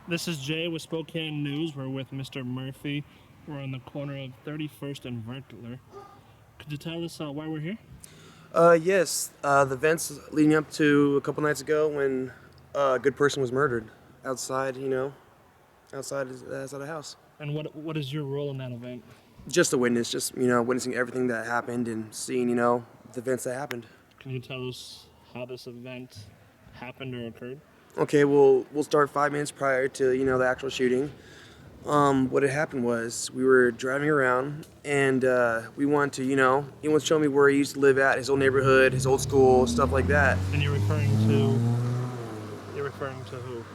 This is Jay with Spokane News. We're with Mr. Murphy. We're on the corner of 31st and Vercler. Could you tell us why we're here? Yes, the events leading up to a couple nights ago when a good person was murdered outside, outside the house. And what is your role in that event? Just a witness, just, witnessing everything that happened and seeing, the events that happened. Can you tell us how this event happened or occurred? Okay, we'll start 5 minutes prior to, the actual shooting. What had happened was we were driving around and we wanted to, he wants to show me where he used to live at, his old neighborhood, his old school, stuff like that. And you're referring to who?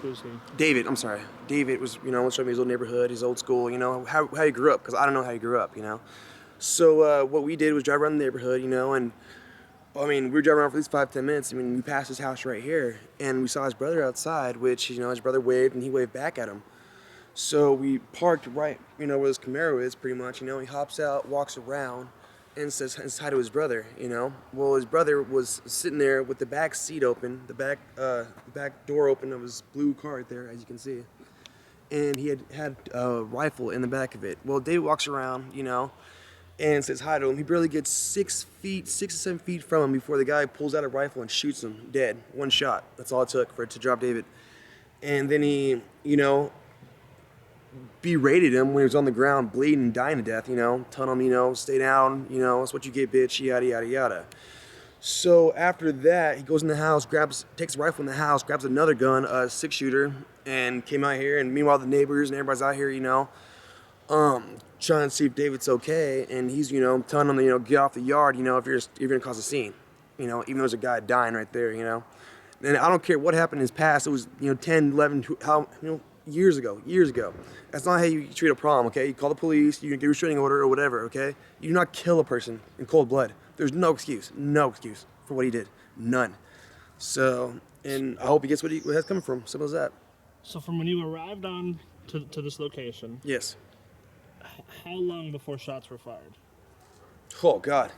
Who's he? David, I'm sorry. David was, wants to show me his old neighborhood, his old school, how he grew up, because I don't know how he grew up, So what we did was drive around the neighborhood, and we were driving around for at least 5-10 minutes. We passed his house right here, and we saw his brother outside, which, his brother waved, and he waved back at him. So we parked right, where his Camaro is, pretty much, He hops out, walks around, and says hi to his brother, Well, his brother was sitting there with the back seat open, the back door open of his blue car right there, as you can see. And he had a rifle in the back of it. Well, David walks around, and says hi to him. He barely gets 6 to 7 feet from him before the guy pulls out a rifle and shoots him dead. One shot. That's all it took for it to drop David. And then he, berated him when he was on the ground, bleeding, dying to death, telling him, stay down, that's what you get, bitch, yada, yada, yada. So after that, he goes in the house, takes a rifle in the house, grabs another gun, a 6-shooter, and came out here. And meanwhile, the neighbors and everybody's out here, trying to see if David's okay, and he's, telling him, get off the yard, if you're gonna cause a scene, even though there's a guy dying right there, And I don't care what happened in his past. It was, 10, 11, years ago. That's not how you treat a problem, okay? You call the police, you get a restraining order or whatever, okay? You do not kill a person in cold blood. There's no excuse for what he did. None. So, and I hope he gets what that's coming from. Simple as that. So from when you arrived on to this location, Yes. how long before shots were fired? Oh, God.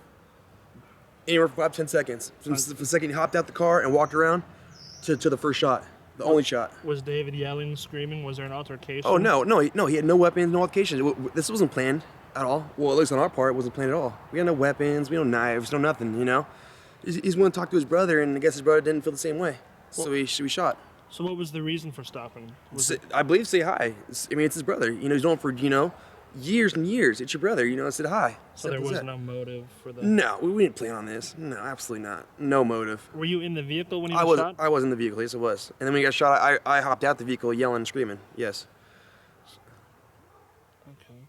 Anywhere from 5 to 10 seconds. From the second he hopped out the car and walked around to the first shot. The only shot. Was David yelling, screaming? Was there an altercation? Oh, no, he had no weapons, no altercations. This wasn't planned at all. Well, at least on our part, it wasn't planned at all. We had no weapons, we had no knives, no nothing, He's willing to talk to his brother, and I guess his brother didn't feel the same way. So we shot. So what was the reason for stopping? I believe say hi. It's his brother. He's known for, years and years. It's your brother, I said hi. So there was no motive for the... No, we didn't plan on this. No, absolutely not. No motive. Were you in the vehicle when he was shot? I was in the vehicle, yes, it was. And then when he got shot, I hopped out the vehicle yelling and screaming, yes. Okay.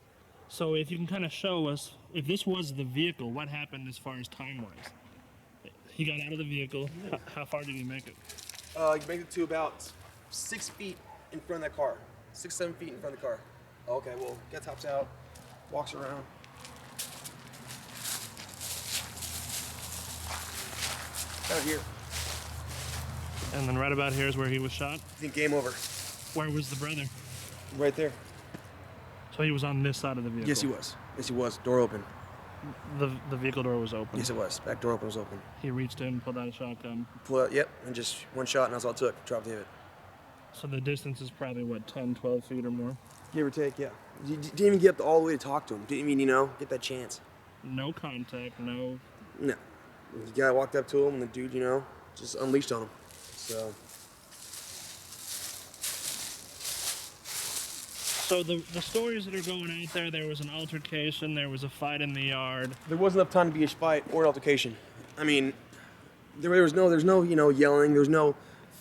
So if you can kind of show us, if this was the vehicle, what happened as far as time-wise? He got out of the vehicle. How far did he make it? He made it to about 6 feet in front of that car. 6, 7 feet in front of the car. Okay, well, gets hops out, walks around. Out here. And then right about here is where he was shot? I think game over. Where was the brother? Right there. So he was on this side of the vehicle? Yes, he was. Yes, he was. Door open. The vehicle door was open? Yes, it was. Back door open was open. He reached in, pulled out a shotgun? Yep, and just one shot, and that's all it took. Drop David. So the distance is probably, 10, 12 feet or more? Give or take, yeah. You didn't even get up all the way to talk to him. Didn't even, get that chance. No contact, no... No. The guy walked up to him, and the dude, just unleashed on him. So the stories that are going out there was an altercation, there was a fight in the yard. There wasn't enough time to be a fight or an altercation. There was no, yelling, there was no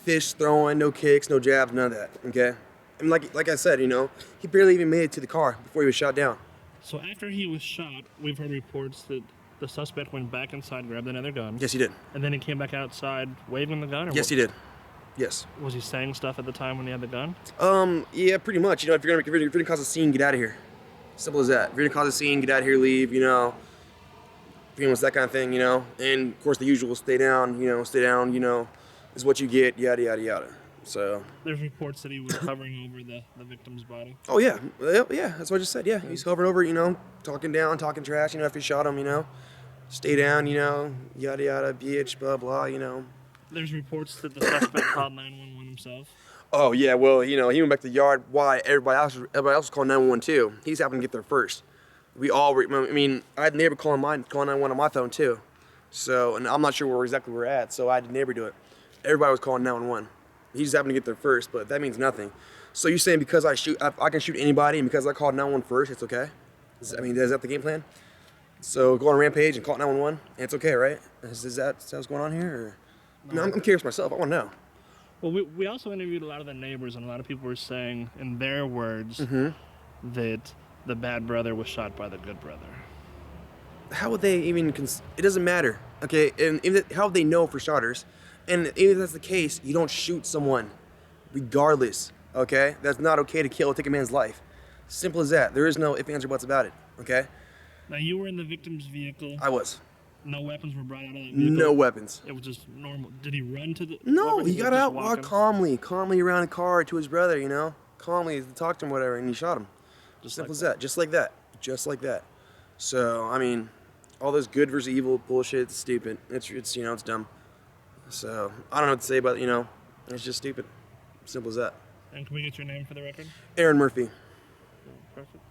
fist throwing, no kicks, no jabs, none of that, okay? Like I said, he barely even made it to the car before he was shot down. So after he was shot, we've heard reports that the suspect went back inside, grabbed another gun. Yes, he did. And then he came back outside waving the gun? Yes, he did. Yes. Was he saying stuff at the time when he had the gun? Yeah, pretty much. If you're gonna cause a scene, get out of here. Simple as that. If you're gonna cause a scene, get out of here, leave, pretty much that kind of thing, And of course the usual, stay down, is what you get, yada, yada, yada. So. There's reports that he was hovering over the victim's body. Oh, yeah. Yeah, that's what I just said, yeah. He's hovering over, talking down, talking trash, after he shot him, stay down, yada, yada, bitch, blah, blah, There's reports that the suspect called 911 himself. Oh yeah, well, he went back to the yard. Why? Everybody else was calling 911 too. He's happened to get there first. We all were, I mean, I had a neighbor calling 911 on my phone too. So, and I'm not sure where exactly we're at, so I had a neighbor do it. Everybody was calling 911. He just happened to get there first, but that means nothing. So you're saying because I can shoot anybody, and because I called 911 first, it's okay? Is that the game plan? So go on a rampage and call 911, and it's okay, right? Is that what's going on here? Or? No, I'm curious myself. I want to know. Well, we also interviewed a lot of the neighbors, and a lot of people were saying, in their words, that the bad brother was shot by the good brother. How would they even? It doesn't matter, okay? And how would they know for starters? And even if that's the case, you don't shoot someone, regardless. Okay, that's not okay to kill or take a man's life. Simple as that. There is no ifs, ands, or buts about it. Okay. Now you were in the victim's vehicle. I was. No weapons were brought out of the vehicle. No weapons. It was just normal. Did he run to the? No, weapon? he got out, walking? walked calmly around the car to his brother. Calmly talked to him, whatever, and he shot him. Just Simple like as that. Just like that. So I mean, all this good versus evil bullshit, it's stupid. It's dumb. So I don't know what to say about it. It's just stupid. Simple as that. And can we get your name for the record? Aaron Murphy. Perfect.